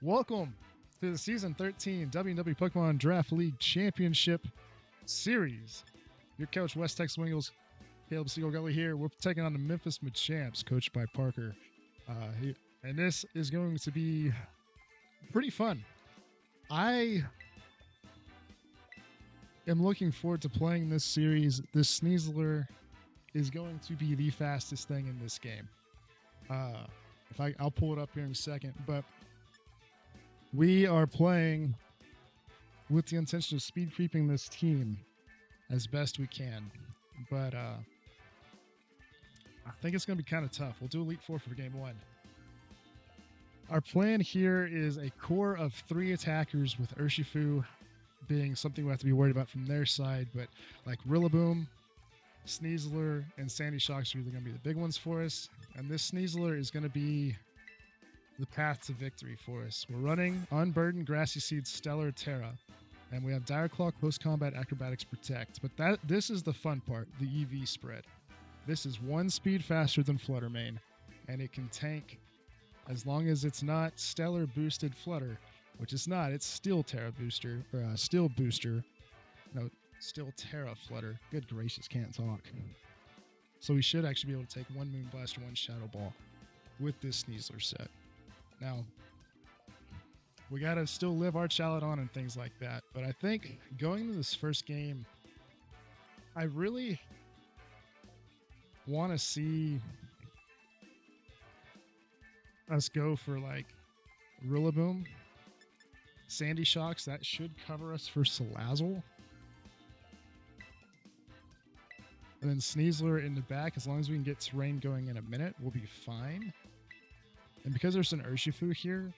Welcome to the Season 13 W&W Pokémon Draft League Championship Series. Your coach, West Texas Wingles, Caleb Seagull Gully here. We're taking on the Memphis Machamps, coached by Parker. And this is going to be pretty fun. I am looking forward to playing this series. This Sneasler is going to be the fastest thing in this game. I'll pull it up here in a second, but we are playing with the intention of speed creeping this team as best we can. But I think it's going to be kind of tough. We'll do Elite Four for game one. Our plan here is a core of 3 attackers, with Urshifu being something we have to be worried about from their side. But like Rillaboom, Sneasler, and Sandy Shocks are really going to be the big ones for us. And this Sneasler is going to be the path to victory for us. We're running Unburdened, Grassy Seed, Stellar, Terra. And we have Dire Claw, Close Combat, Acrobatics, Protect. But this is the fun part, the EV spread. This is 1 speed faster than Fluttermane, and it can tank as long as it's not Stellar Boosted Flutter, which it's not. It's Steel Terra Booster, or Steel Booster. No, Steel Terra Flutter. Good gracious, can't talk. So we should actually be able to take 1 Moonblast or 1 Shadow Ball with this Sneasler set. Now, we got to still live our Chaladon and things like that. But I think going into this first game, I really want to see us go for like Rillaboom, Sandy Shocks. That should cover us for Salazzle. And then Sneasler in the back. As long as we can get Terrain going in a minute, we'll be fine. And because there's an Urshifu here,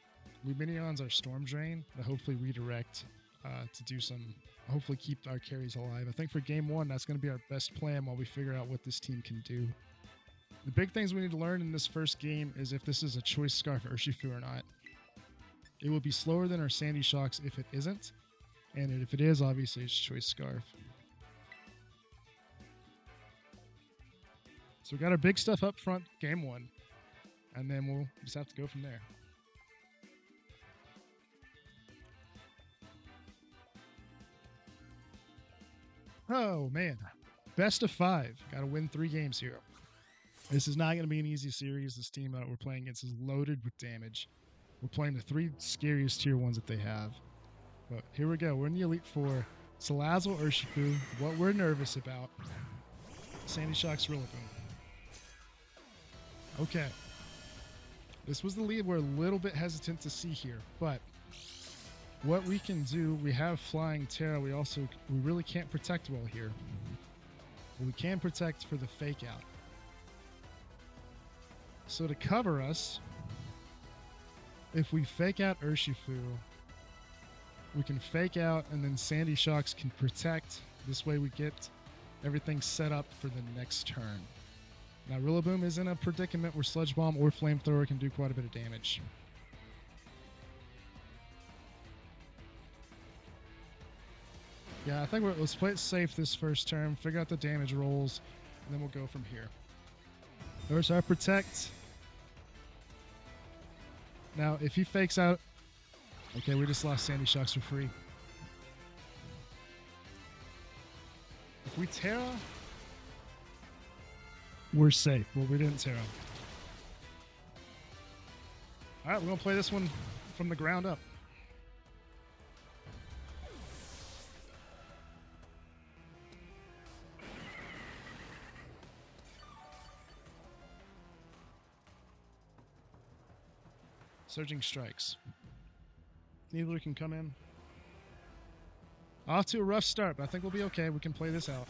Luminions are Storm Drain to hopefully redirect to do some, hopefully keep our carries alive. I think for game one, that's going to be our best plan while we figure out what this team can do. The big things we need to learn in this first game is if this is a Choice Scarf Urshifu or not. It will be slower than our Sandy Shocks if it isn't. And if it is, obviously it's Choice Scarf. So we got our big stuff up front, game one. And then we'll just have to go from there. Oh, man. Best of 5. Got to win 3 games here. This is not going to be an easy series. This team that we're playing against is loaded with damage. We're playing the 3 scariest tier 1s that they have. But here we go. We're in the Elite Four. Salazzle, Urshifu. What we're nervous about. Sandy Shocks, Rillaboom. Okay. This was the lead we're a little bit hesitant to see here. But what we can do, we have Flying Terra. We really can't protect well here. But we can protect for the fake out. So to cover us, if we fake out Urshifu, we can fake out and then Sandy Shocks can protect. This way we get everything set up for the next turn. Now Rillaboom is in a predicament where Sludge Bomb or Flamethrower can do quite a bit of damage. Yeah, I think let's play it safe this first turn, figure out the damage rolls, and then we'll go from here. There's our Protect. Now, if he fakes out... Okay, we just lost Sandy Shocks for free. If we Terra, we're safe. Well, we didn't Terra. Alright, we're going to play this one from the ground up. Surging Strikes. Neither can come in. Off to a rough start, but I think we'll be okay. We can play this out.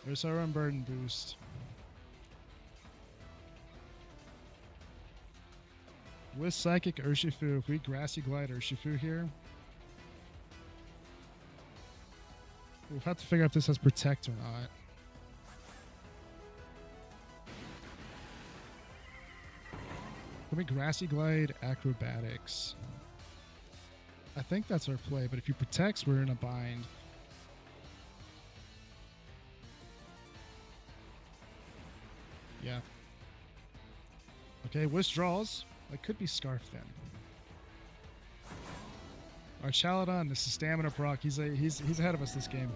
There's our Unburden boost. With Psychic Urshifu, if we Grassy Glide Urshifu here, we'll have to figure out if this has Protect or not. Let me Grassy Glide Acrobatics. I think that's our play, but if he protects, we're in a bind. Yeah. Okay, withdraws. That could be Scarf then. Our Chaladon, this is Stamina proc. He's ahead of us this game.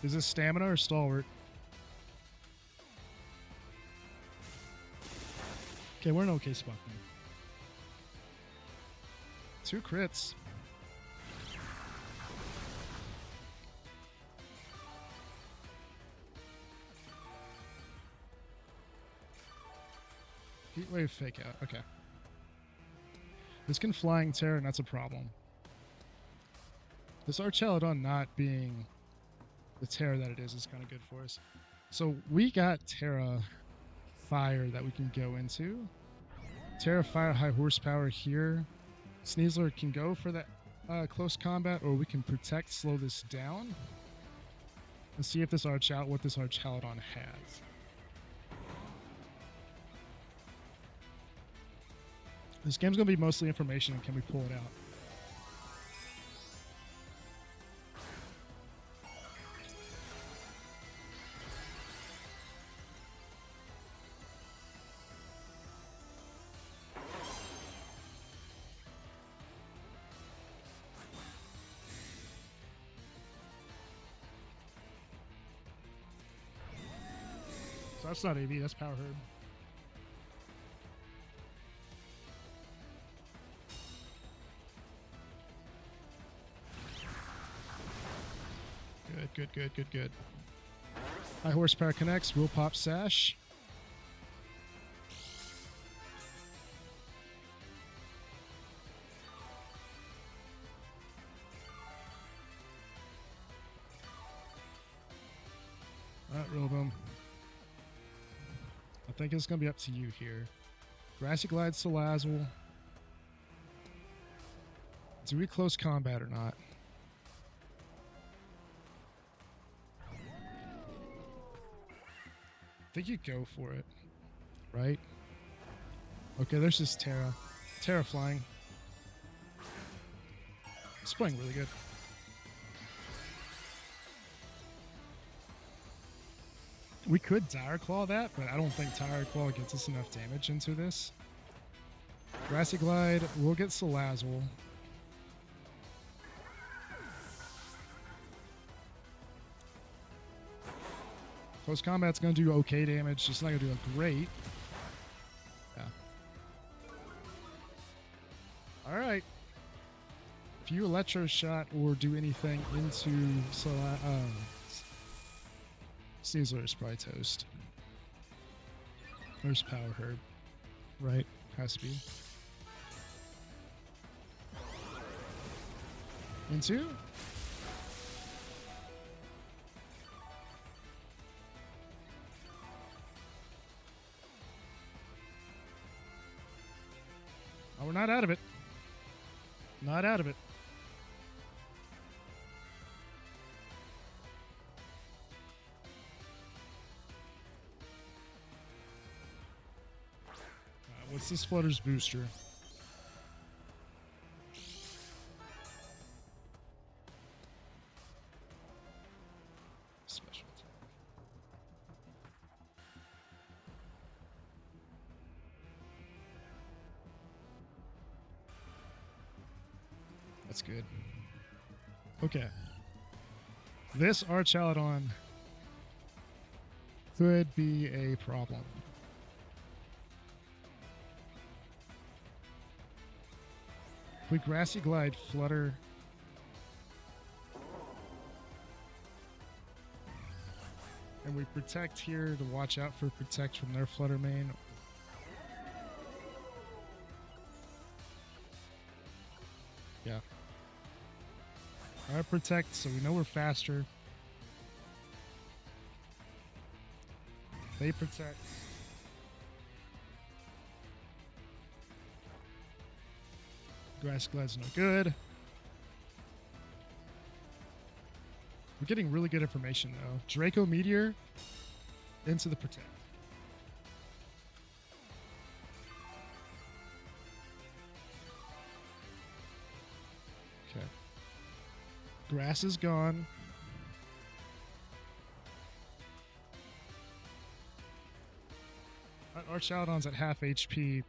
Is this Stamina or Stalwart? Okay, we're in an okay spot then. 2 crits. Heat Wave Fake Out. Okay. This can Flying Terror, and that's a problem. This Archelodon not being the Terror that it is kind of good for us. So we got Terra Fire that we can go into. Terra Fire High Horsepower here. Sneasler can go for that close combat, or we can Protect, slow this down, and see if this what this Archelodon has. This game's going to be mostly information, and can we pull it out? So that's not AV, that's Power Herb. Good. High Horsepower connects, we'll pop Sash. Alright, Rillaboom. I think it's going to be up to you here. Grassy Glide, Salazzle. Do we close combat or not? I think you go for it, right? Okay, there's this Terra. Terra flying. It's playing really good. We could Tire Claw that, but I don't think Tire Claw gets us enough damage into this. Grassy Glide, we'll get Salazzle. Close combat's going to do okay damage. It's not going to do a great. Yeah. Alright. If you Electro Shot or do anything into Sneasler is probably toast. There's Power Herb. Right? Has to be. Into? Oh, we're not out of it. Not out of it. What's this Flutter's booster? Special attack. That's good. Okay. This Archelodon could be a problem. We Grassy Glide, Flutter. And we Protect here to watch out for Protect from their Flutter main. Yeah. Alright, Protect, so we know we're faster. They Protect. Grass Glide's no good. We're getting really good information though. Draco Meteor into the Protect. Okay. Grass is gone. Our Chowdon's at half HP.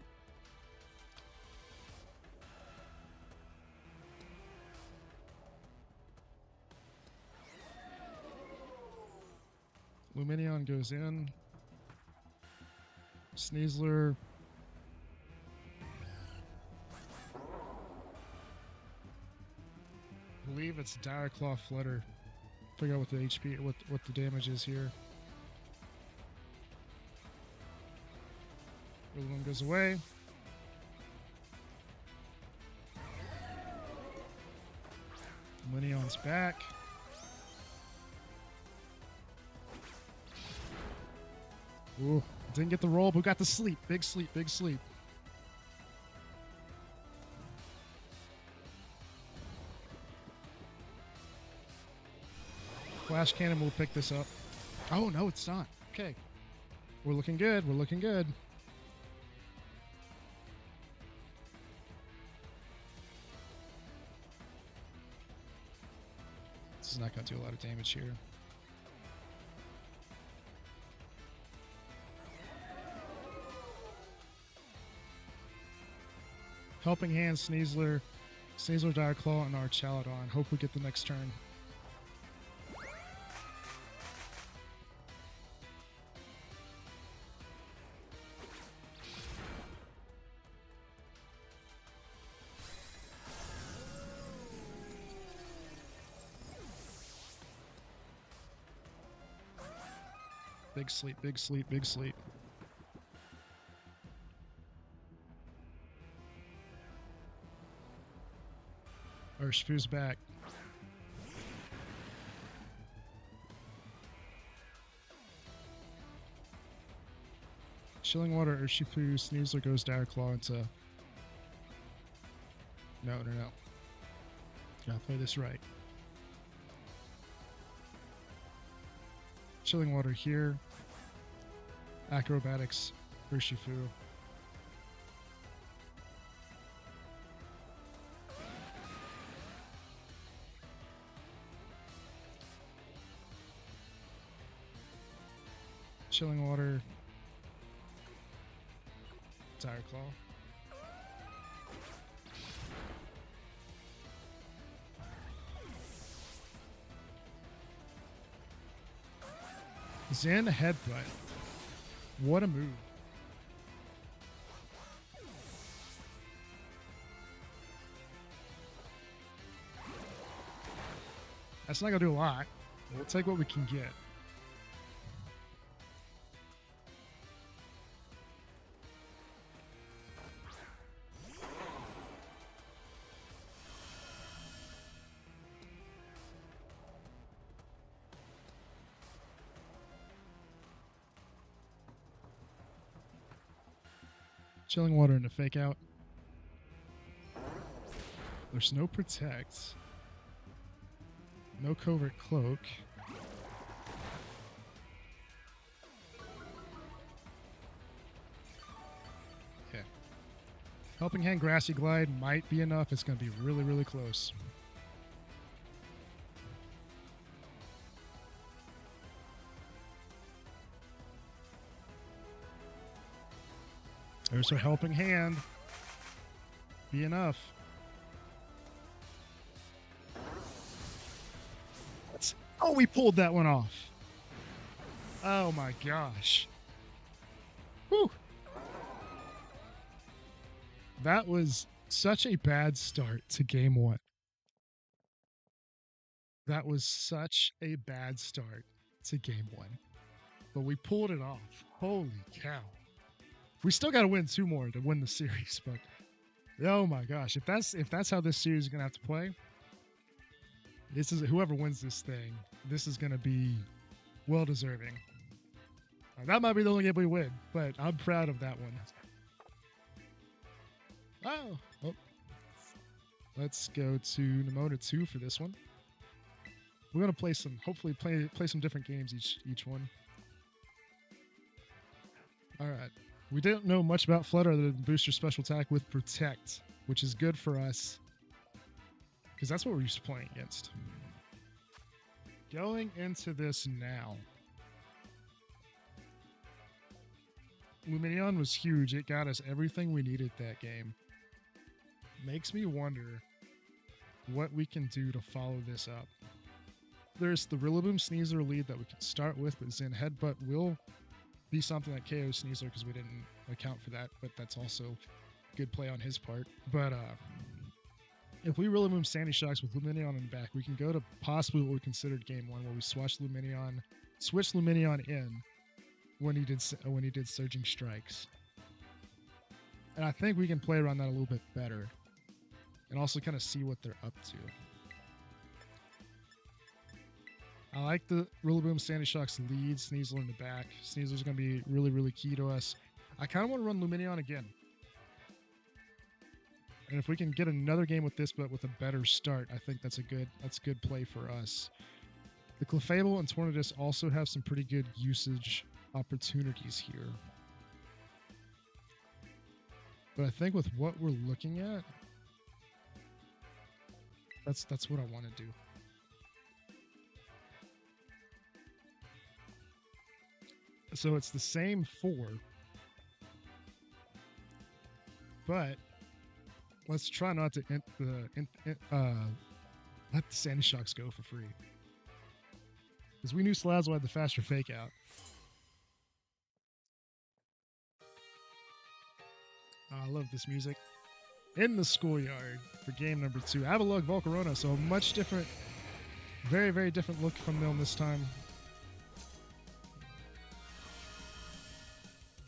Luminion goes in. Sneasler. I believe it's Dire Claw Flutter. Figure out what the HP, what the damage is here. Rillaboom goes away. Luminion's back. Ooh, didn't get the roll, but we got the sleep. Big sleep, big sleep. Flash Cannon will pick this up. Oh, no, it's not. Okay. We're looking good. We're looking good. This is not going to do a lot of damage here. Helping Hand, Sneasler, Dire Claw, and our Chaladon. Hope we get the next turn. Big sleep, big sleep, big sleep. Urshifu's back. Chilling Water, Urshifu, Sneasler goes Dire Claw into... No. Gotta play this right. Chilling Water here. Acrobatics, Urshifu. Chilling Water. Dire Claw. Zen Headbutt. What a move. That's not gonna do a lot. We'll take what we can get. Chilling Water into Fake Out. There's no Protect. No Covert Cloak. Okay. Helping Hand Grassy Glide might be enough. It's going to be really, really close. There's a Helping Hand. Be enough. Oh, we pulled that one off. Oh my gosh. Whew. That was such a bad start to game one. That was such a bad start to game one. But we pulled it off. Holy cow. We still got to win 2 more to win the series, but oh my gosh, if that's how this series is going to have to play, this is whoever wins this thing, this is going to be well deserving. That might be the only game we win, but I'm proud of that one. Oh. Let's go to Nimona 2 for this one. We're going to play some, hopefully play some different games each one. All right. We didn't know much about Flutter other than boost your special attack with Protect, which is good for us because that's what we're used to playing against. Going into this now. Lumineon was huge. It got us everything we needed that game. Makes me wonder what we can do to follow this up. There's the Rillaboom Sneasler lead that we can start with, but Zen Headbutt will be something that KO Sneasler because we didn't account for that, but that's also good play on his part. But if we Rillaboom Sandy Shocks with Lumineon in the back, we can go to possibly what we considered game one, where we switch Lumineon in when he did Surging Strikes. And I think we can play around that a little bit better and also kind of see what they're up to. I like the Rillaboom Sandy Shocks lead, Sneasler in the back. Sneasler's going to be really, really key to us. I kind of want to run Lumineon again. And if we can get another game with this, but with a better start, I think that's a good play for us. The Clefable and Tornadus also have some pretty good usage opportunities here. But I think with what we're looking at, that's what I want to do. So it's the same 4, but let's try not to let the Sandy Shocks go for free, because we knew Salazzle had the faster fake out. I love this music. In the schoolyard for game number 2, Avalugg Volcarona. So a much different, very, very different look from Milne this time.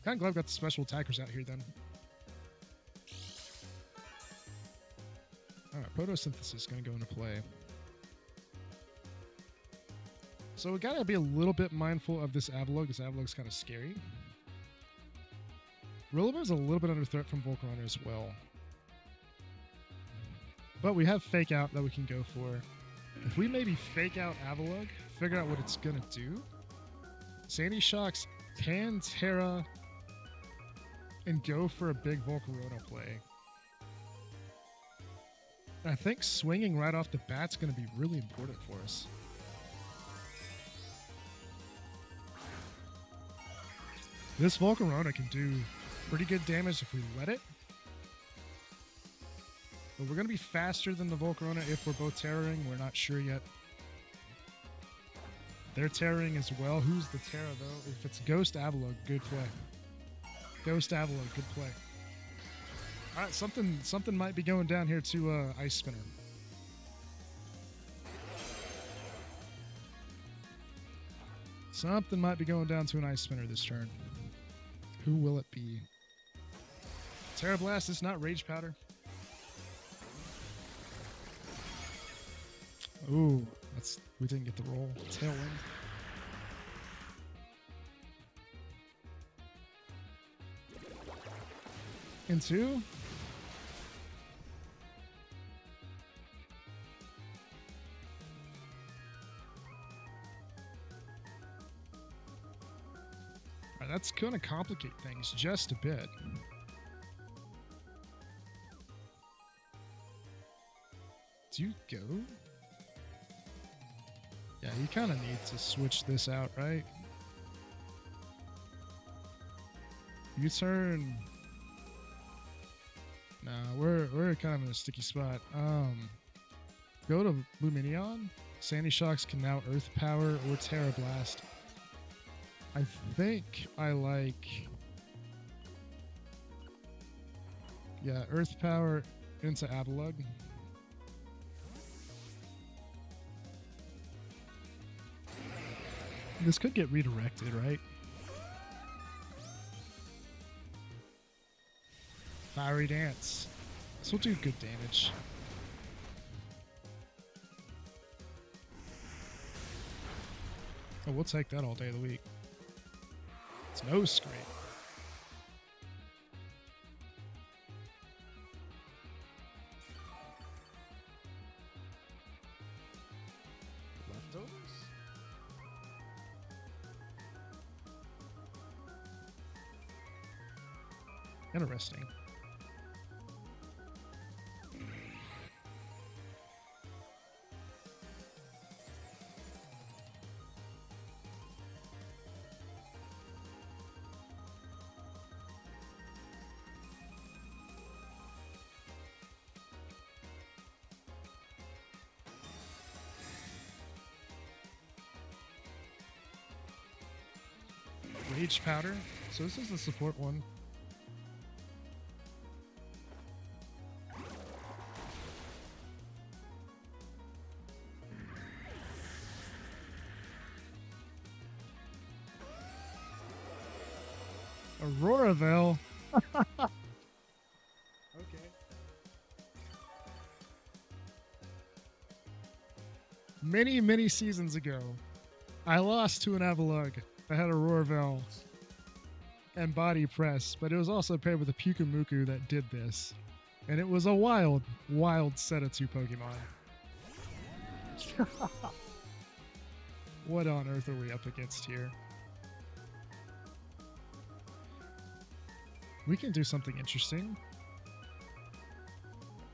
Kind of glad I've got the special attackers out here then. Alright, Photosynthesis is going to go into play. So we got to be a little bit mindful of this Avalugg. This Avalugg's kind of scary. Rillaboom's a little bit under threat from Volcarona as well. But we have Fake Out that we can go for. If we maybe Fake Out Avalugg, figure out what it's going to do, Sandy Shocks can Terra and go for a big Volcarona play. I think swinging right off the bat's going to be really important for us. This Volcarona can do pretty good damage if we let it. But we're going to be faster than the Volcarona if we're both Terroring. We're not sure yet. They're Terroring as well. Who's the Terra, though? If it's Ghost Avalugg, good play. Ghost Avalugg, good play. All right, something might be going down here to Ice Spinner. Something might be going down to an Ice Spinner this turn. Who will it be? Terra Blast is not Rage Powder. Ooh, we didn't get the roll. Tailwind. Into. Alright, that's going to complicate things just a bit. Do you go? Yeah, you kind of need to switch this out, right? U-turn. Nah, we're kind of in a sticky spot. Go to Lumineon. Sandy Shocks can now Earth Power or Terra Blast. I think I like... Yeah, Earth Power into Avalugg. This could get redirected, right? Fiery Dance. This will do good damage. Oh, we'll take that all day of the week. It's no scrape. Leftovers? Interesting. Rage Powder. So this is the support one. Auroraville. Okay. Many seasons ago, I lost to an Avalugg that had a Auroraville and Body Press, but it was also paired with a Pyukumuku that did this. And it was a wild set of 2 Pokemon. What on earth are we up against here? We can do something interesting.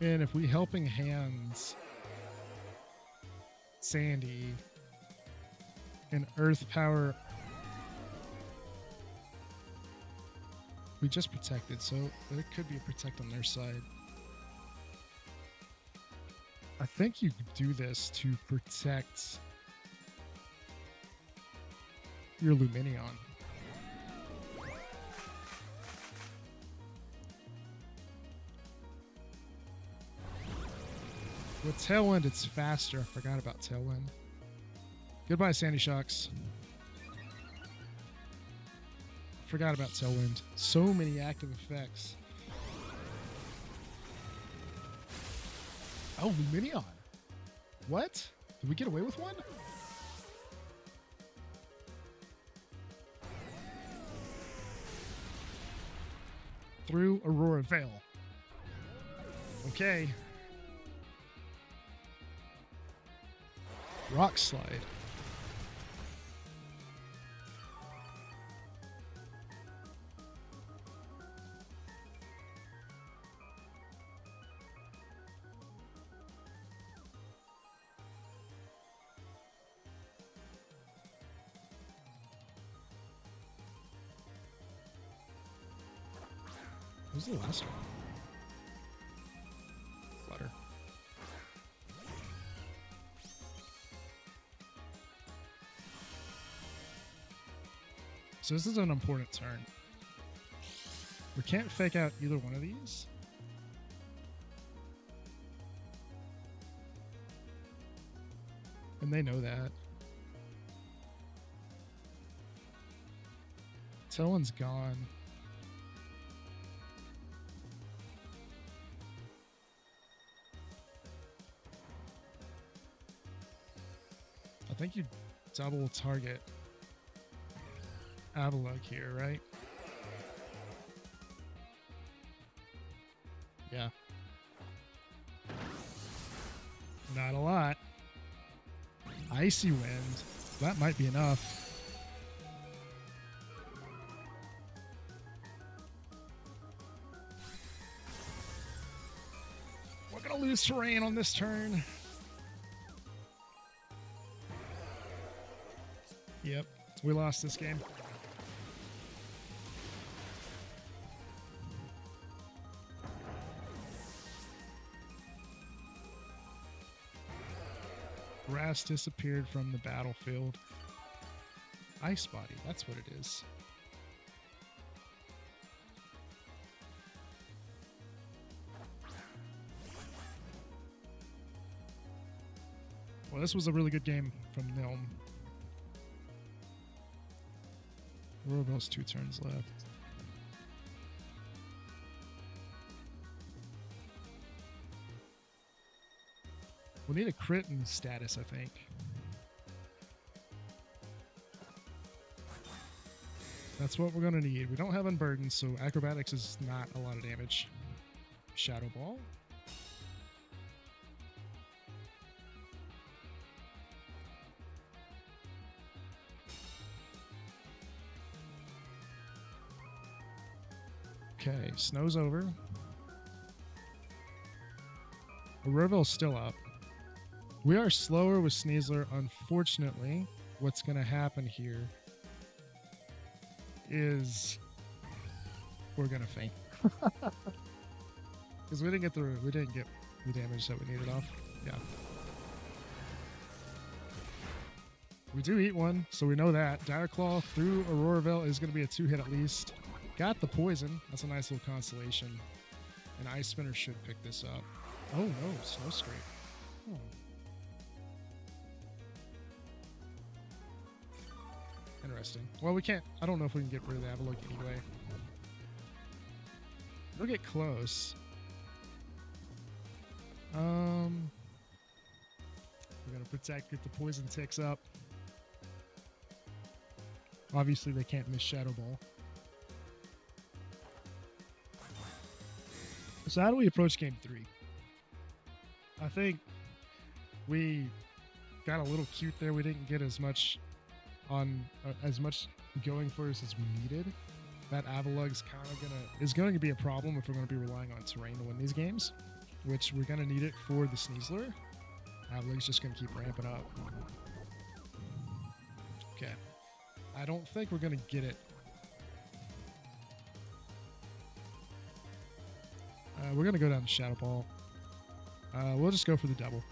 And if we Helping Hands Sandy and Earth Power, we just protected, so it could be a protect on their side. I think you do this to protect your Luminion. With Tailwind, it's faster. I forgot about Tailwind. Goodbye, Sandy Shocks. Forgot about Tailwind. So many active effects. Oh, Luminion. What? Did we get away with one? Through Auroraville. Okay. Rock Slide. Who's the last one? Flutter. So this is an important turn. We can't fake out either one of these. And they know that. Tailwind's gone. I think you double target Avalugg here, right? Yeah. Not a lot. Icy Wind. That might be enough. We're gonna lose terrain on this turn. Yep, we lost this game. Grass disappeared from the battlefield. Ice Body, that's what it is. Well, this was a really good game from Nilm. Auroraville's 2 turns left. We'll need a crit in status, I think. That's what we're going to need. We don't have Unburden, so Acrobatics is not a lot of damage. Shadow Ball. Okay, snow's over. Auroraville's still up. We are slower with Sneasler. Unfortunately, what's going to happen here is we're going to faint. Because we didn't get the damage that we needed off. Yeah. We do eat one, so we know that. Dire Claw through Aurora Veil is going to be a 2-hit at least. Got the poison. That's a nice little consolation. And Ice Spinner should pick this up. Oh no, Snow Scrape. Oh. Interesting. Well, we can't. I don't know if we can get rid of the Avalugg anyway. We'll get close. We're gonna protect if the poison ticks up. Obviously, they can't miss Shadow Ball. So how do we approach game 3? I think we got a little cute there. We didn't get as much on as much going for us as we needed. That Avalugg's kind of is going to be a problem if we're going to be relying on terrain to win these games, which we're going to need it for the Sneasler. Avalugg's just going to keep ramping up. Okay. I don't think we're going to get it. We're going to go down to Shadow Ball. We'll just go for the double.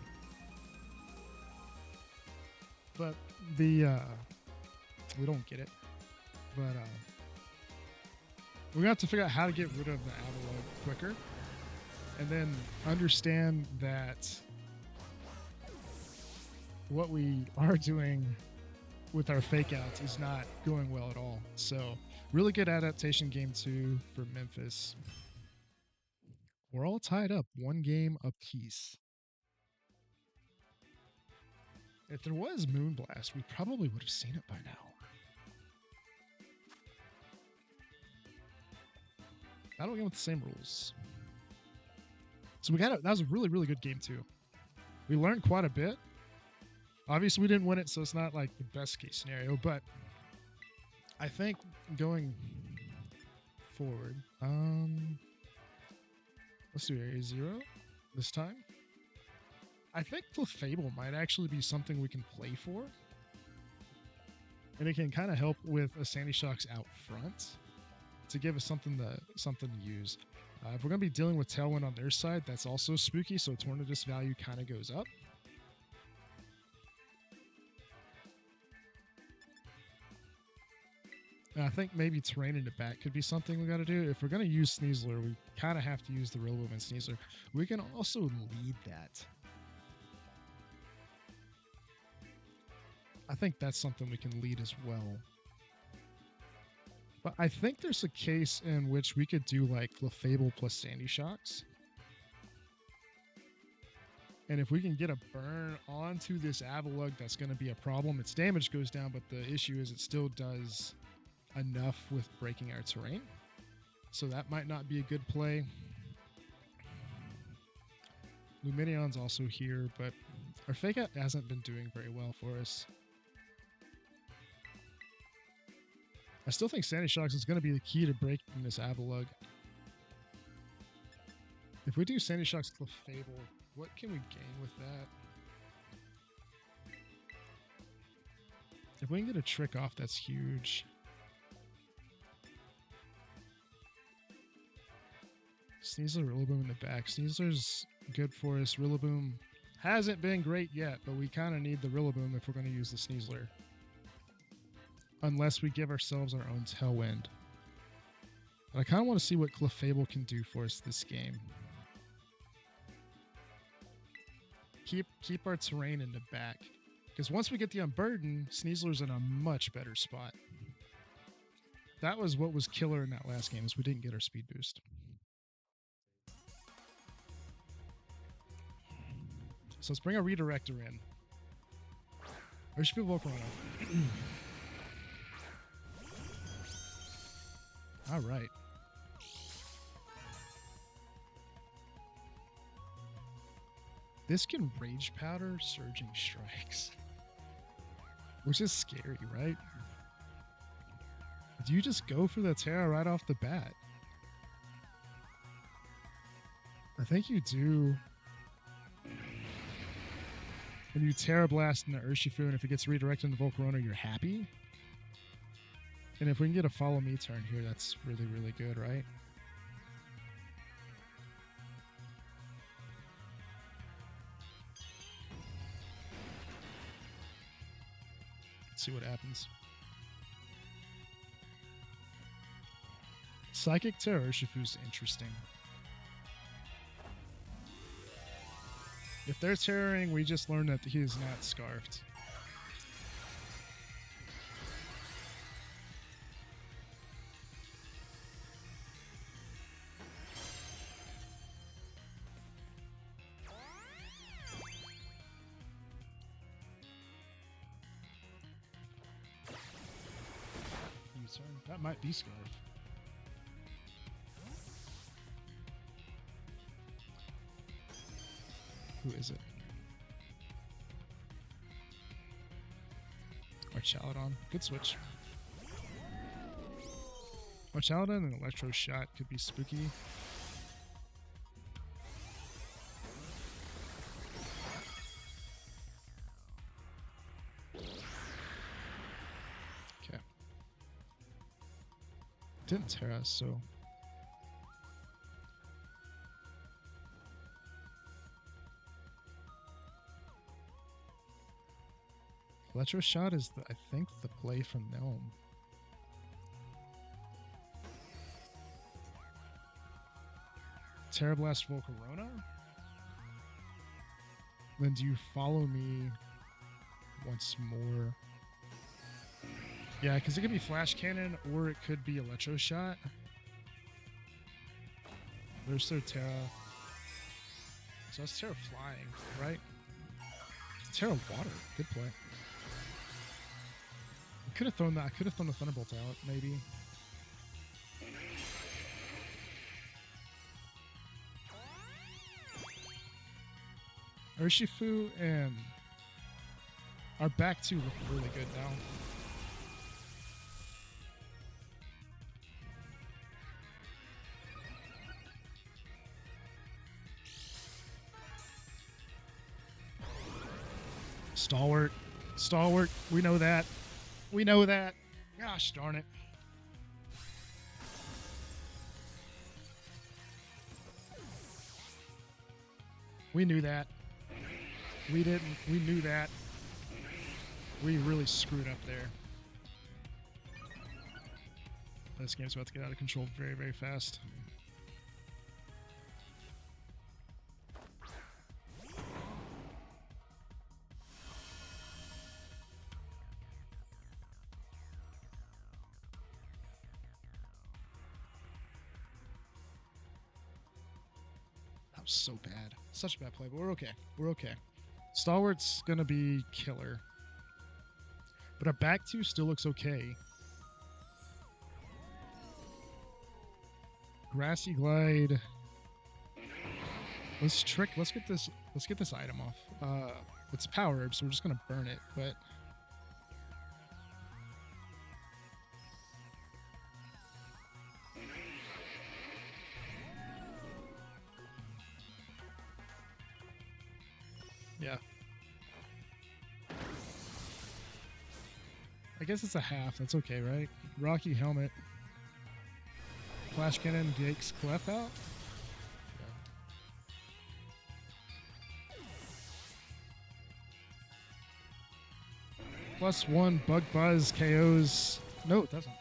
But we don't get it. But we're going to have to figure out how to get rid of the Avalugg quicker. And then understand that what we are doing with our fake outs is not going well at all. So really good adaptation game 2 for Memphis. We're all tied up 1 game apiece. If there was Moonblast, we probably would have seen it by now. Battle game with the same rules. So that was a really, really good game 2. We learned quite a bit. Obviously, we didn't win it, so it's not like the best case scenario, but I think going forward, let's do Area 0 this time. I think Clefable might actually be something we can play for. And it can kind of help with a Sandy Shocks out front to give us something to use. If we're going to be dealing with Tailwind on their side, that's also spooky, so Tornadus value kind of goes up. And I think maybe terrain in the back could be something we got to do. If we're going to use Sneasler, we kind of have to use the Rillaboom and Sneasler. We can also lead that. I think that's something we can lead as well. But I think there's a case in which we could do like Clefable plus Sandy Shocks. And if we can get a burn onto this Avalugg, that's going to be a problem. Its damage goes down, but the issue is it still does enough with breaking our terrain. So that might not be a good play. Luminion's also here, but our Fake Out hasn't been doing very well for us. I still think Sandy Shocks is going to be the key to breaking this Avalugg. If we do Sandy Shocks Clefable, what can we gain with that? If we can get a trick off, that's huge. Sneasler, Rillaboom in the back. Sneasler's good for us. Rillaboom hasn't been great yet, but we kind of need the Rillaboom if we're going to use the Sneasler. Unless we give ourselves our own Tailwind. But I kind of want to see what Clefable can do for us this game. Keep our terrain in the back. Because once we get the Unburden, Sneasler's in a much better spot. That was what was killer in that last game, is we didn't get our speed boost. So let's bring a Redirector in. Or should be Volcarona. All right. This can Rage Powder Surging Strikes. Which is scary, right? Do you just go for the Terra right off the bat? I think you do. And you Terra Blast into Urshifu, and if it gets redirected into Volcarona, you're happy. And if we can get a Follow Me turn here, that's really, really good, right? see what happens. Psychic Terror Urshifu's interesting. If they're terroring, we just learned that he is not scarfed. That might be scarf. Who is it? Archaladon. Good switch. Archaladon and Electro Shot could be spooky. Okay. Didn't tear us, so... Electro Shot is, I think, the play from Gnome. Terra Blast Volcarona? Then do you follow me once more? Yeah, because it could be Flash Cannon or it could be Electro Shot. There's their Terra. So that's Terra Flying, right? Terra Water. Good play. I could have thrown that. I could have thrown the Thunderbolt out, maybe. Urshifu and our back two look really good now. Stalwart. Stalwart. We know that. We know that. Gosh darn it. We knew that. We didn't. We knew that. We really screwed up there. This game's about to get out of control very, very fast. That was so bad. Such a bad play, but we're okay. We're okay. Stalwart's gonna be killer. But our back two still looks okay. Grassy Glide. Let's get this item off. It's power herb, so we're just gonna burn it, but yeah. I guess it's a half. That's okay, right? Rocky Helmet. Flash Cannon takes Clef out. Yeah. +1 Bug Buzz KOs. No, it doesn't.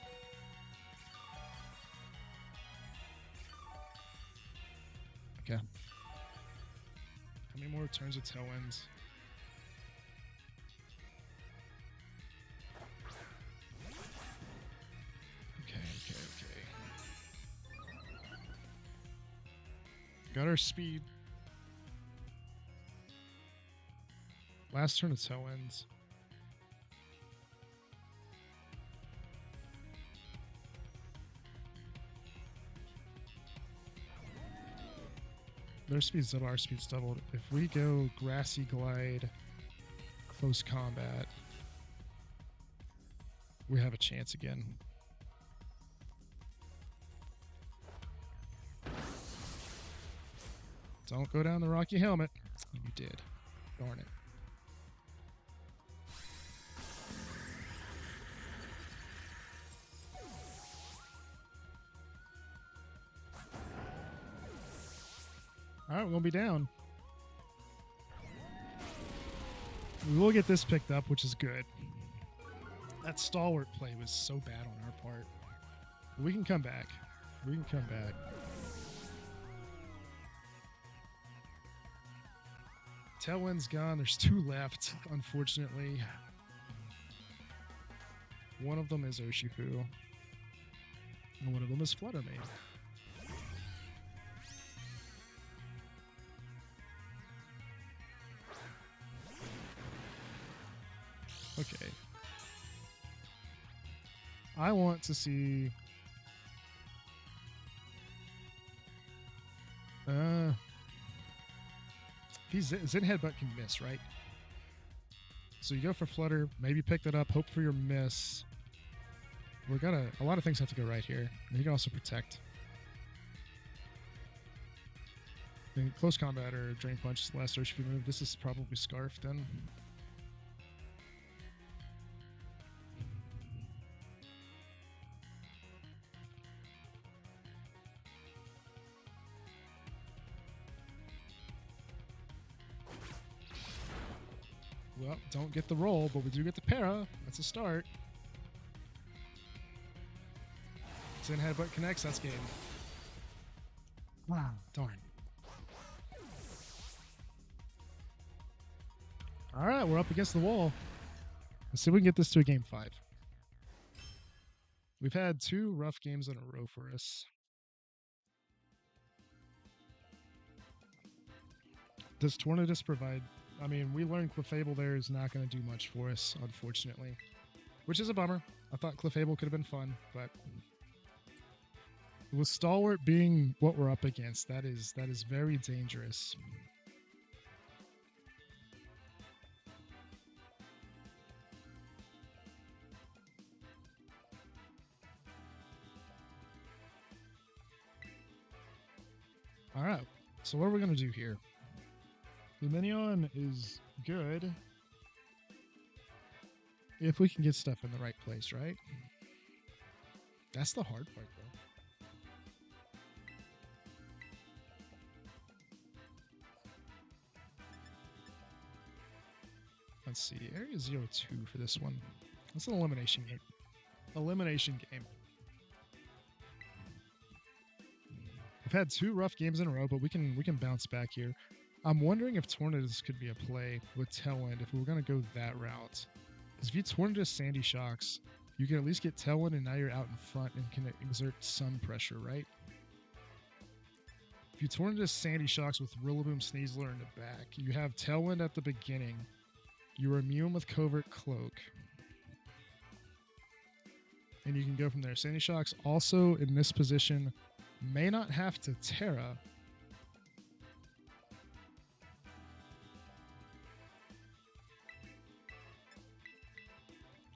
Okay. How many more turns of Tailwinds? Got our speed. Last turn of Tailwinds. Their speed's doubled, our speed's doubled. If we go Grassy Glide, close combat, we have a chance again. Don't go down the Rocky Helmet. You did. Darn it. Alright, we're going to be down. We will get this picked up, which is good. That stalwart play was so bad on our part. We can come back. We can come back. Tailwind's gone. There's 2 left, unfortunately. One of them is Urshifu. And one of them is Flutter Mane. Okay. I want to see... Zen Headbutt can miss, right? So you go for Flutter, maybe pick that up, hope for your miss. We're gonna... A lot of things have to go right here. And you can also protect. In close combat or Drain Punch, last Urshifu move. This is probably Scarf then. Well, don't get the roll, but we do get the para. That's a start. Zen Headbutt connects, that's game. Wow, darn. Alright, we're up against the wall. Let's see if we can get this to a game 5. We've had 2 rough games in a row for us. Does Tornadus provide... I mean, we learned Clefable there is not going to do much for us, unfortunately. Which is a bummer. I thought Clefable could have been fun, but... With Stalwart being what we're up against, that is very dangerous. Alright, so what are we going to do here? Luminion is good if we can get stuff in the right place, right? That's the hard part, though. Let's see, Area 02 for this one. That's an elimination game. Elimination game. We've had 2 rough games in a row, but we can bounce back here. I'm wondering if Tornadus could be a play with Tailwind if we were going to go that route. Because if you Tornadus Sandy Shocks, you can at least get Tailwind and now you're out in front and can exert some pressure, right? If you Tornadus Sandy Shocks with Rillaboom Sneasler in the back, you have Tailwind at the beginning. You're immune with Covert Cloak. And you can go from there. Sandy Shocks also in this position may not have to Terra.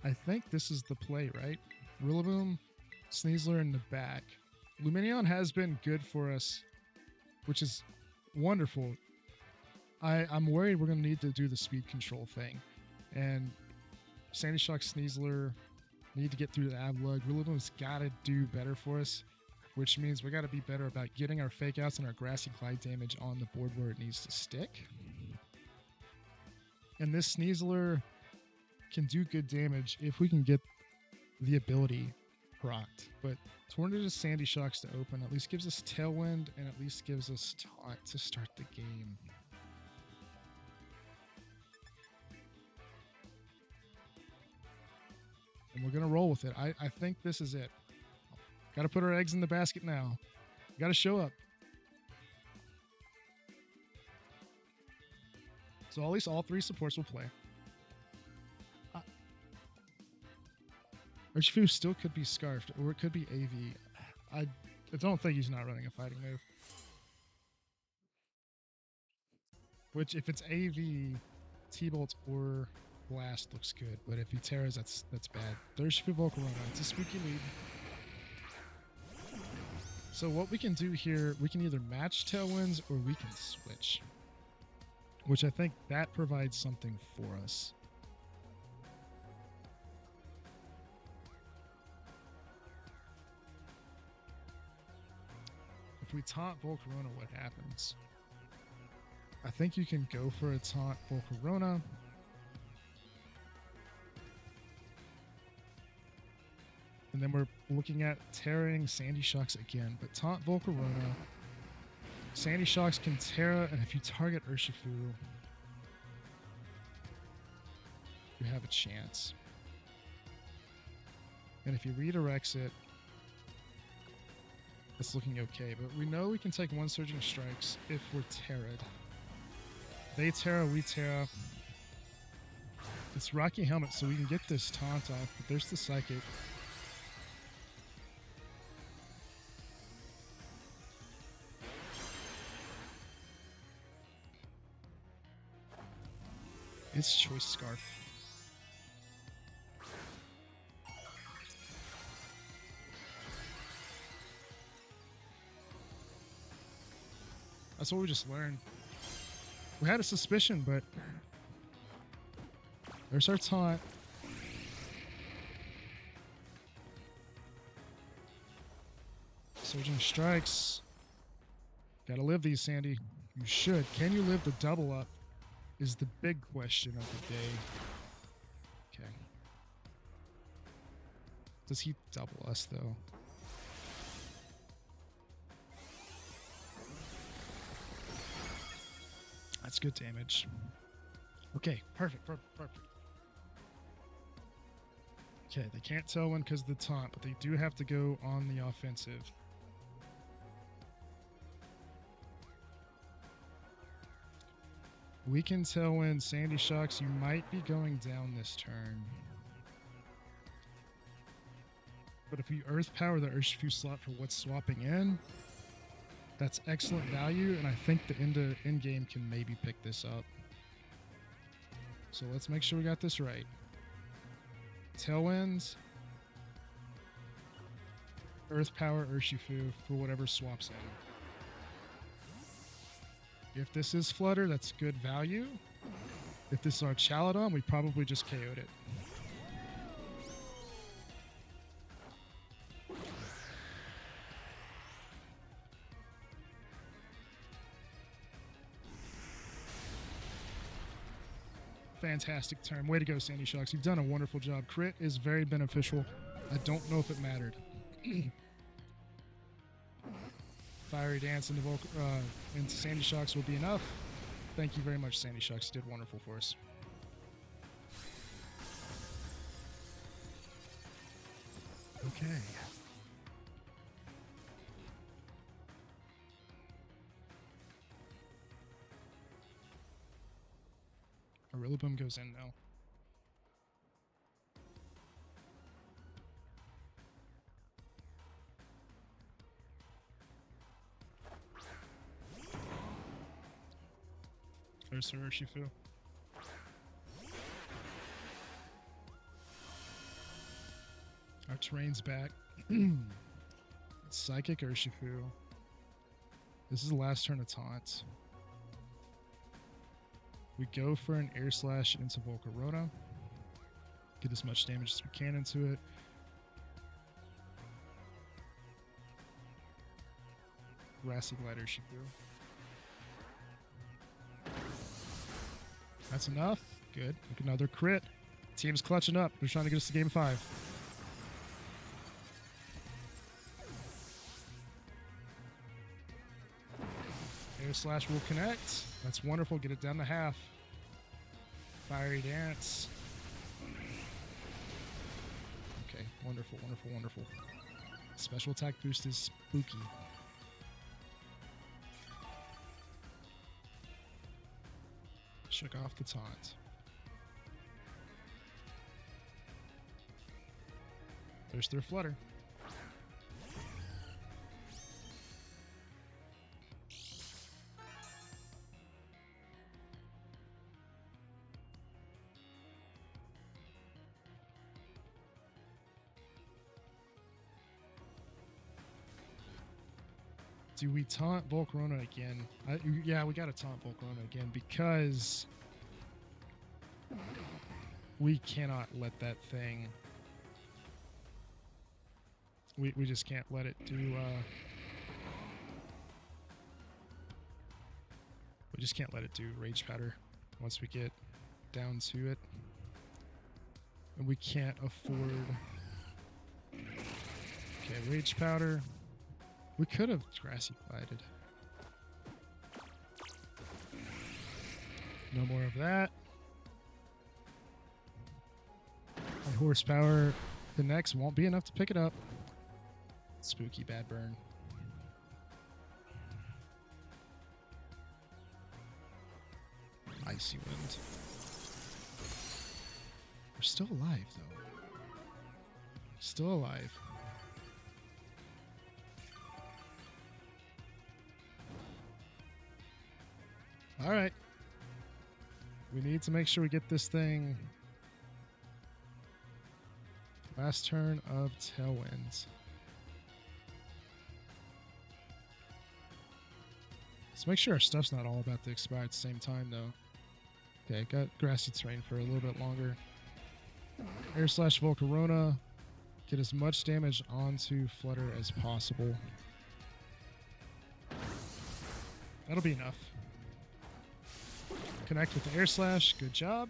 I think this is the play, right? Rillaboom, Sneasler in the back. Luminion has been good for us, which is wonderful. I'm worried we're going to need to do the speed control thing. And Sandy Shock, Sneasler need to get through the Avalug. Rillaboom's got to do better for us, which means we got to be better about getting our fake outs and our grassy glide damage on the board where it needs to stick. And this Sneasler can do good damage if we can get the ability procced. But Tornadus Sandy Shocks to open at least gives us Tailwind and at least gives us Taunt to start the game. And we're going to roll with it. I think this is it. Got to put our eggs in the basket now. Got to show up. So at least all 3 supports will play. Urshifu still could be Scarfed, or it could be AV. I don't think he's not running a fighting move. Which, if it's AV, T-Bolt or Blast looks good, but if he Terras, that's bad. Urshifu Volcarona, it's a squeaky lead. So what we can do here, we can either match Tailwinds or we can switch. Which I think that provides something for us. If we taunt Volcarona, what happens? I think you can go for a taunt Volcarona. And then we're looking at tearing Sandy Shocks again. But taunt Volcarona. Sandy Shocks can Terra, and if you target Urshifu, you have a chance. And if he redirects it, it's looking okay. But we know we can take 1 Surging Strikes if we're Terra'd. They Terra, we Terra. It's Rocky Helmet, so we can get this taunt off, but there's the Psychic. It's Choice Scarf. That's what we just learned. We had a suspicion, but there's our taunt. Surging Strikes. Gotta live these, Sandy. You should. Can you live the double up? Is the big question of the day. Okay. Does he double us, though? That's good damage. Okay, perfect. Okay, they can't Tailwind because of the taunt, but they do have to go on the offensive. We can Tailwind Sandy Shocks. You might be going down this turn. But if you Earth Power the Urshifu slot for what's swapping in, that's excellent value, and I think the end game can maybe pick this up. So let's make sure we got this right. Tailwinds, Earth Power Urshifu for whatever swaps in. If this is Flutter, that's good value. If this is our Chaladon, we probably just KO'd it. Fantastic turn. Way to go, Sandy Shocks. You've done a wonderful job. Crit is very beneficial. I don't know if it mattered. Fiery Dance into Sandy Shocks will be enough. Thank you very much, Sandy Shocks. You did wonderful for us. Okay. Rillaboom goes in now. There's her Urshifu. Our terrain's back. Psychic Urshifu. This is the last turn of taunts. We go for an Air Slash into Volcarona. Get as much damage as we can into it. Grassy Glide Urshifu. That's enough. Good. Look, another crit. Team's clutching up. They're trying to get us to game 5. Air Slash will connect. That's wonderful. Get it down to half. Fiery Dance. Okay. Wonderful, wonderful, wonderful. Special attack boost is spooky. Shook off the taunt. There's their Flutter. Do we taunt Volcarona again? Yeah, we gotta taunt Volcarona again because we cannot let that thing. We just can't let it do. We just can't let it do Rage Powder once we get down to it, and we can't afford Okay, Rage Powder. We could have Grassy Glided. No more of that. And Horsepower connects won't be enough to pick it up. Spooky Bad Burn. Icy Wind. We're still alive, though. Still alive. All right. We need to make sure we get this thing. Last turn of Tailwinds. Let's make sure our stuff's not all about to expire at the same time, though. Okay, got Grassy Terrain for a little bit longer. Air Slash Volcarona. Get as much damage onto Flutter as possible. That'll be enough. Connect with the Air Slash. Good job.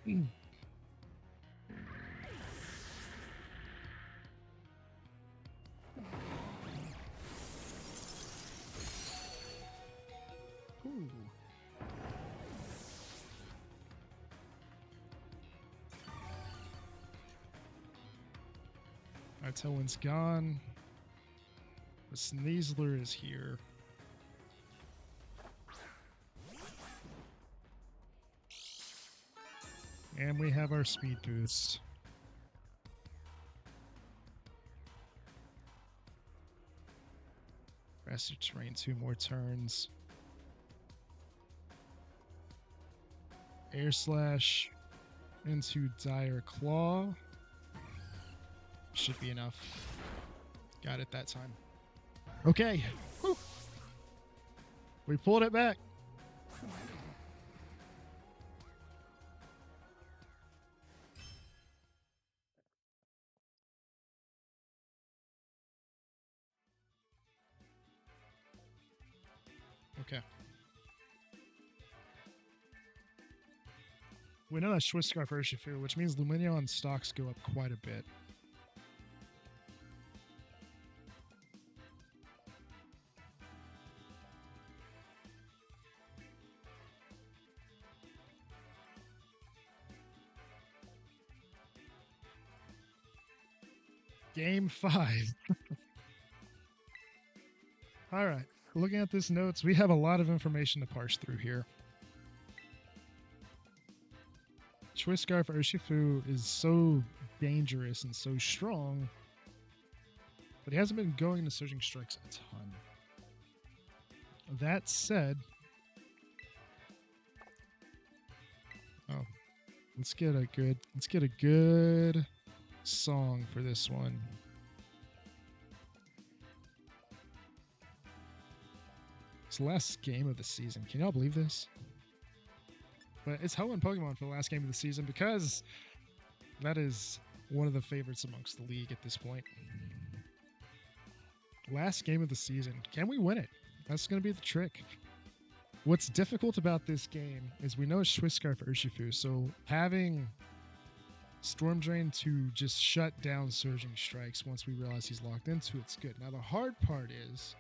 Ooh. Alright, Tailwind's gone. The Sneasler is here. And we have our speed boost. Grassy Terrain, 2 more turns. Air Slash into Dire Claw. Should be enough. Got it that time. Okay. Whew. We pulled it back. Okay. We know that's Swiss-Scarf Urshifu, which means Lumineon stocks go up quite a bit. Game 5. All right. Looking at this notes, we have a lot of information to parse through here. Swiss-Scarf Urshifu is so dangerous and so strong, but he hasn't been going to Surging Strikes a ton. That said, let's get a good song for this one. It's the last game of the season. Can y'all believe this? But it's Hoenn Pokemon for the last game of the season because that is one of the favorites amongst the league at this point. Last game of the season. Can we win it? That's going to be the trick. What's difficult about this game is we know it's Swiss-Scarf Urshifu, so having Storm Drain to just shut down Surging Strikes once we realize he's locked into it's good. Now the hard part is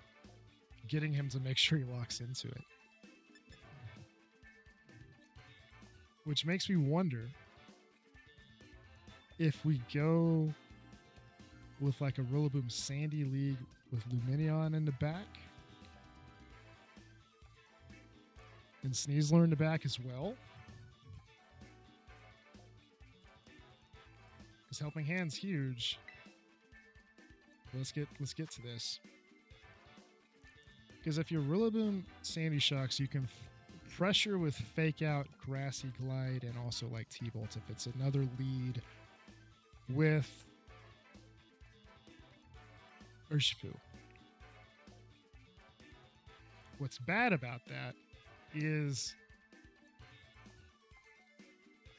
getting him to make sure he locks into it. Which makes me wonder if we go with like a Rillaboom Sandy League with Lumineon in the back and Sneasler in the back as well. Because Helping Hand's huge. Let's get to this. Because if you're Rillaboom Sandy Shocks, you can pressure with Fake Out, Grassy Glide, and also like T-Bolt if it's another lead with Urshifu. What's bad about that is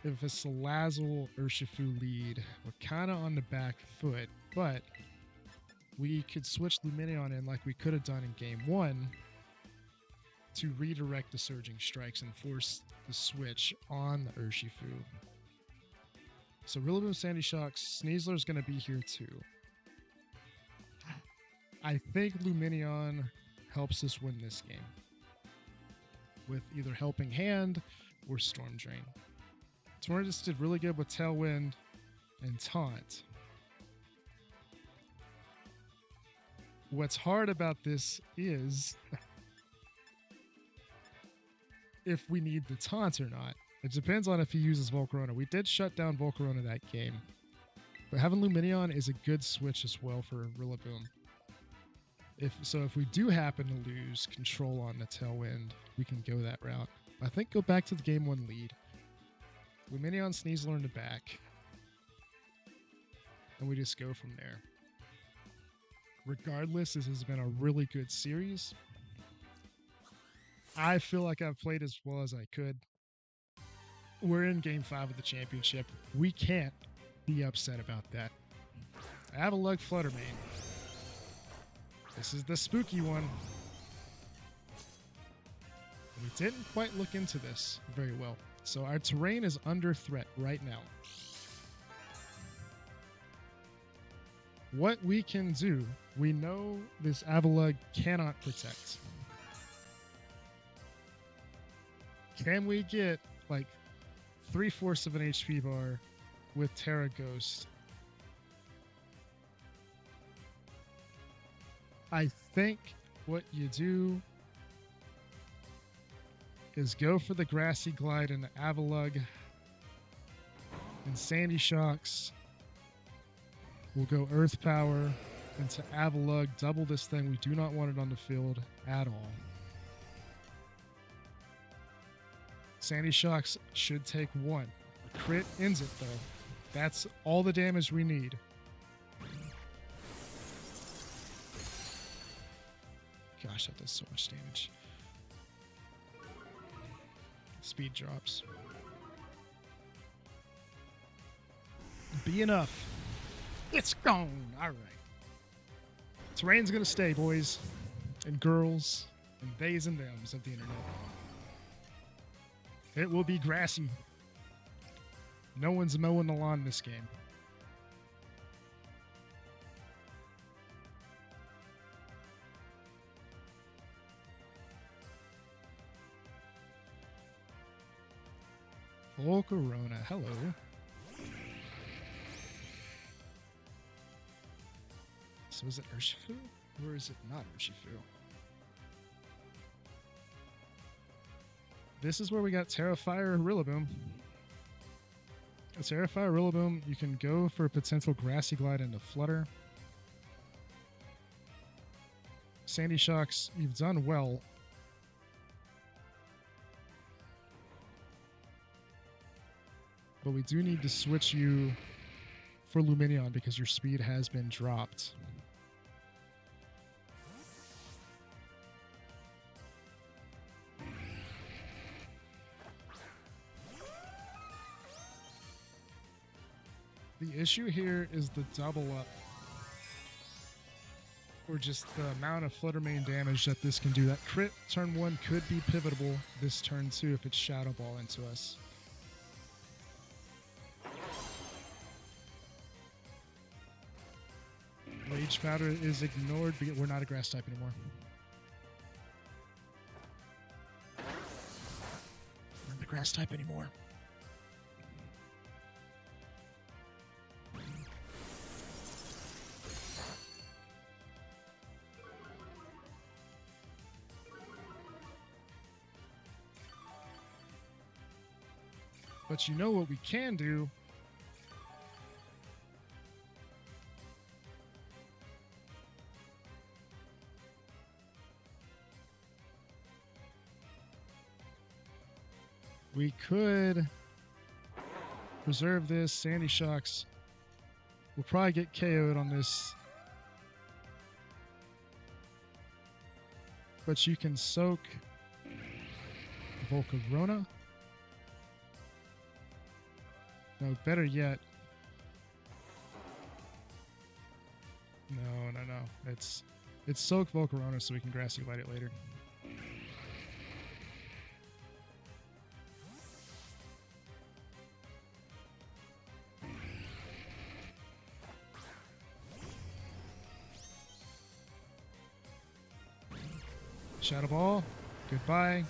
if it's Salazzle Urshifu lead, we're kind of on the back foot, but we could switch Lumineon in like we could have done in game 1 to redirect the Surging Strikes and force the switch on the Urshifu. So Rillaboom Sandy Shocks, Sneasler's going to be here too. I think Luminion helps us win this game with either Helping Hand or Storm Drain. Tornadus did really good with Tailwind and Taunt. What's hard about this is if we need the taunt or not. It depends on if he uses Volcarona. We did shut down Volcarona that game. But having Luminion is a good switch as well for Rillaboom. If we do happen to lose control on the Tailwind, we can go that route. I think go back to the game 1 lead. Luminion, Sneasler in the back. And we just go from there. Regardless, this has been a really good series. I feel like I've played as well as I could. We're in Game 5 of the championship. We can't be upset about that. Avalugg Fluttermane. This is the spooky one. We didn't quite look into this very well. So our terrain is under threat right now. What we can do, we know this Avalugg cannot protect. Can we get like 3/4 of an HP bar with Terra Ghost? I think what you do is go for the Grassy Glide and the Avalugg and Sandy Shocks. We'll go Earth Power into Avalugg, double this thing. We do not want it on the field at all. Sandy Shocks should take 1. A crit ends it though. That's all the damage we need. Gosh, that does so much damage. Speed drops. Be enough. It's gone. All right. Terrain's going to stay, boys and girls and theys and thems of the internet. It will be grassy. No one's mowing the lawn this game. Volcarona, hello. So is it Urshifu? Or is it not Urshifu? This is where we got Terrafire and Rillaboom. A Terrafire Rillaboom, you can go for a potential Grassy Glide into Flutter. Sandy Shocks, you've done well. But we do need to switch you for Luminion because your speed has been dropped. The issue here is the double up, or just the amount of Fluttermane damage that this can do. That crit turn 1 could be pivotal this turn 2 if it's Shadow Ball into us. Rage Powder is ignored because we're not a grass type anymore. We're not the grass type anymore. But you know what we can do? We could preserve this. Sandy Shocks. We'll probably get KO'd on this. But you can soak Volcarona. No, better yet. No. It's soak Volcarona so we can Grassy Glide it later. Shadow Ball. Goodbye.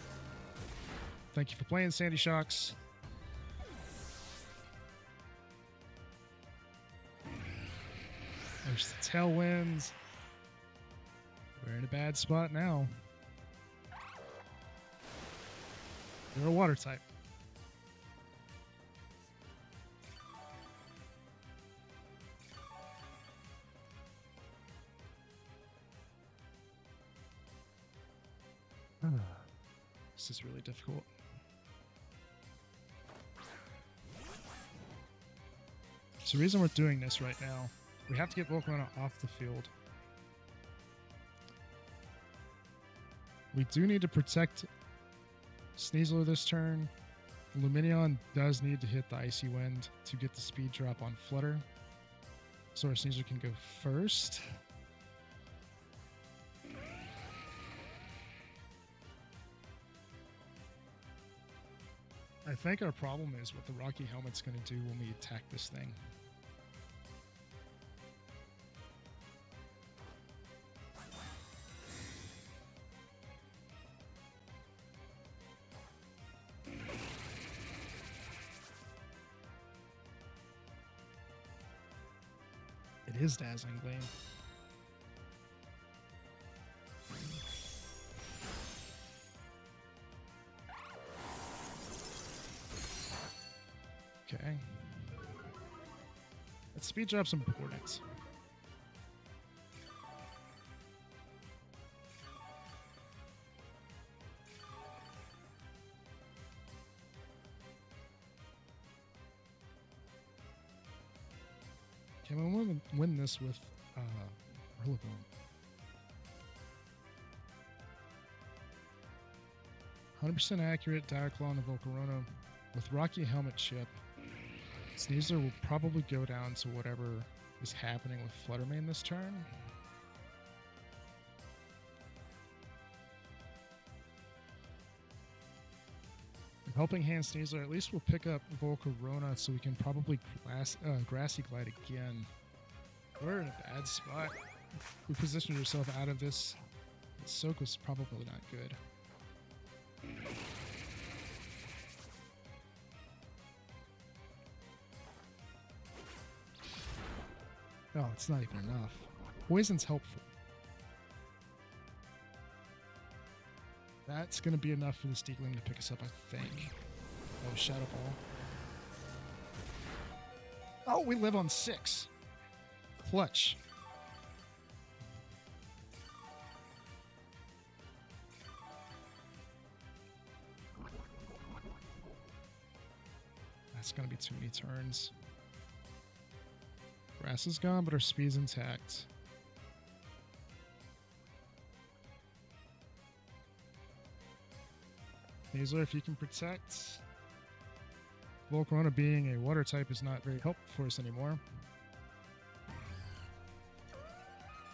Thank you for playing, Sandy Shocks. There's the Tailwinds. We're in a bad spot now. They're a water type. This is really difficult. So the reason we're doing this right now, we have to get Volcarona off the field. We do need to protect Sneasler this turn. Lumineon does need to hit the Icy Wind to get the speed drop on Flutter. So our Sneasler can go first. I think our problem is what the Rocky Helmet's going to do when we attack this thing. It is Dazzling Gleam. Okay. That speed drop's important. Can we win this with Rillaboom? 100% accurate Dire Claw on the Volcarona. With Rocky Helmet chip, Sneasler will probably go down to whatever is happening with Fluttermane this turn. Helping Hand Sneasler, at least we'll pick up Volcarona so we can probably Grassy Glide again. We're in a bad spot. We positioned ourselves out of this. The soak was probably not good. Oh, it's not even enough. Poison's helpful. That's going to be enough for the Steegling to pick us up, I think. Oh, Shadow Ball. Oh, we live on 6. Clutch. That's going to be too many turns. Grass is gone, but our speed's intact. Sneasler, if you can protect. Volcarona being a water type is not very helpful for us anymore.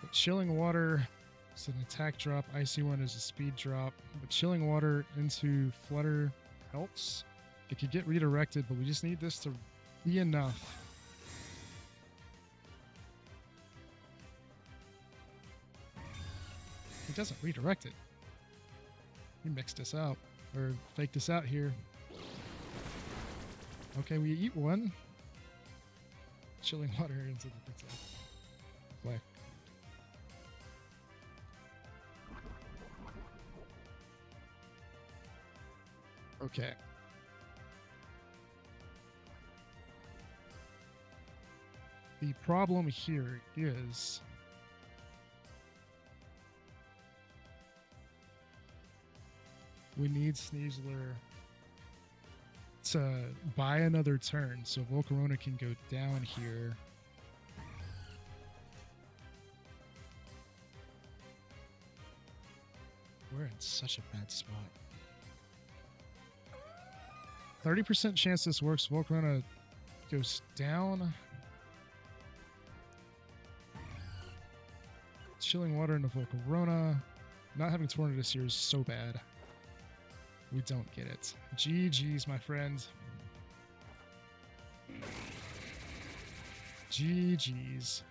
But Chilling Water is an attack drop. Icy One is a speed drop. But Chilling Water into Flutter helps. It could get redirected, but we just need this to be enough. It doesn't redirect it. We mixed this out. Or faked this out here. Okay, we eat one. Chilling Water into the protect. Black. Okay. The problem here is we need Sneasler to buy another turn so Volcarona can go down here. We're in such a bad spot. 30% chance this works. Volcarona goes down. Chilling Water into Volcarona. Not having Tornado this year is so bad. We don't get it. GG's, my friend. GG's.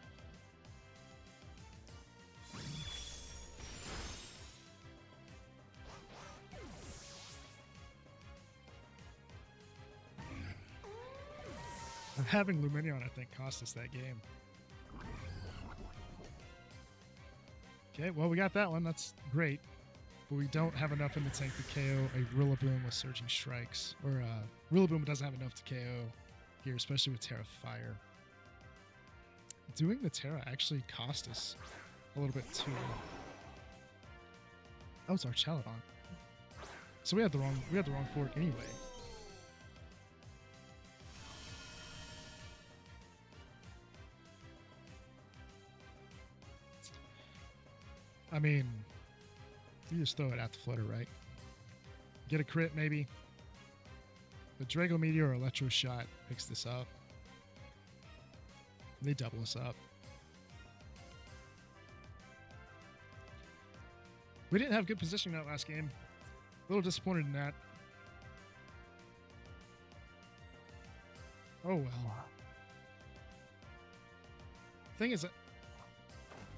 Having Luminion, I think, cost us that game. Okay, well, we got that one. That's great. But we don't have enough in the tank to KO a Rillaboom with Surging Strikes. Or Rillaboom doesn't have enough to KO here, especially with Terra Fire. Doing the Terra actually cost us a little bit too. Oh, it's our Chaladon. So we had the wrong fork anyway. I mean, you just throw it at the flutter, right? Get a crit, maybe. The Drago Meteor or Electro Shot picks this up. They double us up. We didn't have good positioning that last game. A little disappointed in that. Oh well. Thing is,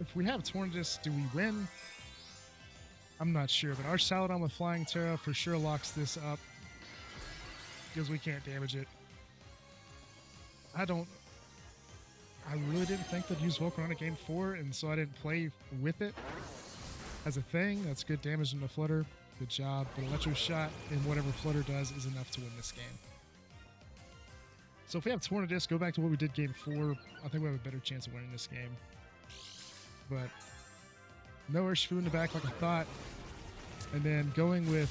if we have Tornadus, do we win? I'm not sure, but our Saladon with Flying Terra for sure locks this up because we can't damage it. I really didn't think they'd use Volcarona Game 4, and so I didn't play with it as a thing. That's good damage in the Flutter. Good job. But Electro Shot and whatever Flutter does is enough to win this game. So if we have Tornadus, go back to what we did Game 4, I think we have a better chance of winning this game. But no Urshifu in the back like I thought. And then going with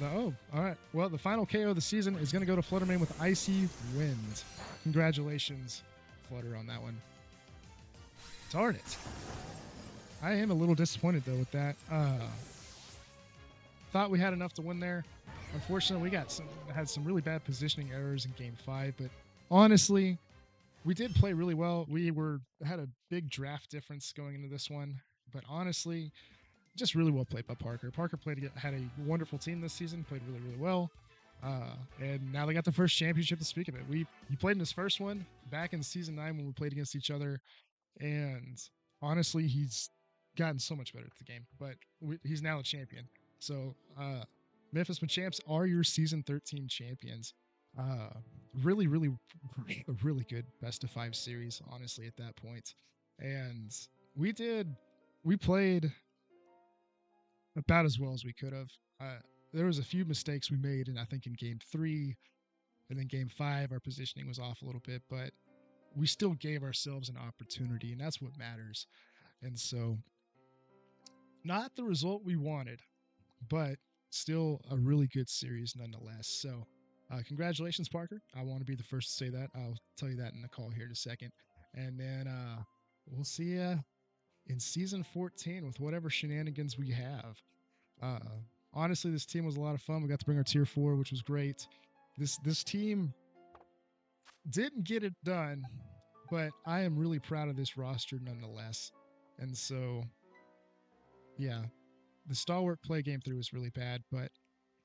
the, oh, all right. Well, the final KO of the season is going to go to Fluttermane with Icy Wind. Congratulations, Flutter, on that one. Darn it. I am a little disappointed, though, with that. Thought we had enough to win there. Unfortunately, we had some really bad positioning errors in Game 5, but honestly, we did play really well. We had a big draft difference going into this one, but honestly, just really well played by Parker. Parker had a wonderful team this season, played really, really well. And now they got the first championship to speak of it. He played in his first one back in Season 9 when we played against each other, and honestly, he's gotten so much better at the game, but he's now a champion. So, Memphis Machamps are your Season 13 champions. Really, really, a really good best of 5 series, honestly, at that point. And we played about as well as we could have. There was a few mistakes we made, and I think in Game 3 and then Game 5, our positioning was off a little bit, but we still gave ourselves an opportunity, and that's what matters. And so, not the result we wanted, but still a really good series nonetheless. So, congratulations, Parker. I want to be the first to say that. I'll tell you that in the call here in a second. And then we'll see you in Season 14 with whatever shenanigans we have. Honestly, this team was a lot of fun. We got to bring our Tier 4, which was great. This team didn't get it done, but I am really proud of this roster nonetheless. And so, yeah, the stalwart play Game 3 was really bad, but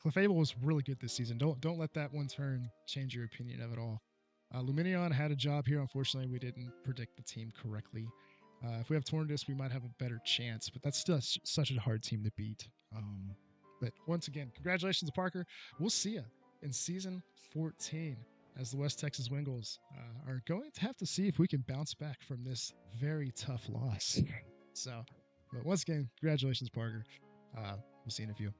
Clefable was really good this season. Don't let that one turn change your opinion of it all. Luminion had a job here. Unfortunately, we didn't predict the team correctly. If we have Tornadus, we might have a better chance, but that's still such a hard team to beat. But once again, congratulations to Parker. We'll see you in Season 14 as the West Texas Wingles are going to have to see if we can bounce back from this very tough loss. So, but once again, congratulations, Parker. We'll see you in a few.